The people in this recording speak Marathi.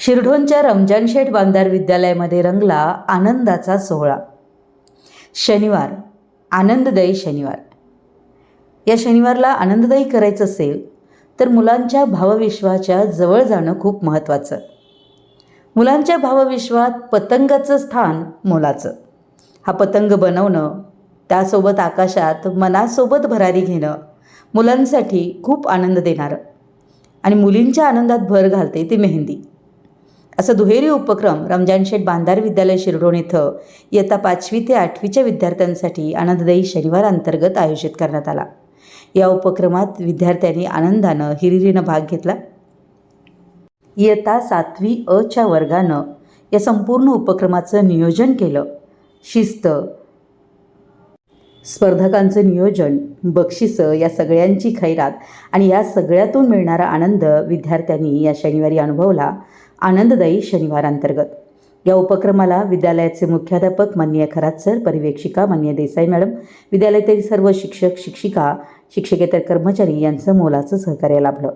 शिरढोणच्या रमजान शेठ बांधार विद्यालयामध्ये रंगला आनंदाचा सोहळा. शनिवार, आनंददायी शनिवार. या शनिवारला आनंददायी करायचं असेल तर मुलांच्या भावविश्वाच्या जवळ जाणं खूप महत्त्वाचं. मुलांच्या भावविश्वात पतंगाचं स्थान मोलाचं. हा पतंग बनवणं, त्यासोबत आकाशात मनासोबत भरारी घेणं मुलांसाठी खूप आनंद देणारं आणि मुलींच्या आनंदात भर घालते ती मेहंदी. असं दुहेरी उपक्रम रमजान शेठ बांधार विद्यालय शिरढोण इथं इयत्ता 5वी ते 8वीच्या विद्यार्थ्यांसाठी आनंददायी शनिवार अंतर्गत आयोजित करण्यात आला. या उपक्रमात विद्यार्थ्यांनी आनंदानं हिरिरीनं भाग घेतला. इयत्ता 7वी अ वर्गानं या संपूर्ण उपक्रमाचं नियोजन केलं. शिस्त, स्पर्धकांचं नियोजन, बक्षिसं या सगळ्यांची खैरात आणि या सगळ्यातून मिळणारा आनंद विद्यार्थ्यांनी या शनिवारी अनुभवला. आनंददायी शनिवार अंतर्गत या उपक्रमाला विद्यालयाचे मुख्याध्यापक माननीय खरात सर, पर्यवेक्षिका माननीय देसाई मॅडम, विद्यालयातील सर्व शिक्षक, शिक्षिका, शिक्षकेतर कर्मचारी यांचं मोलाचं सहकार्य लाभलं.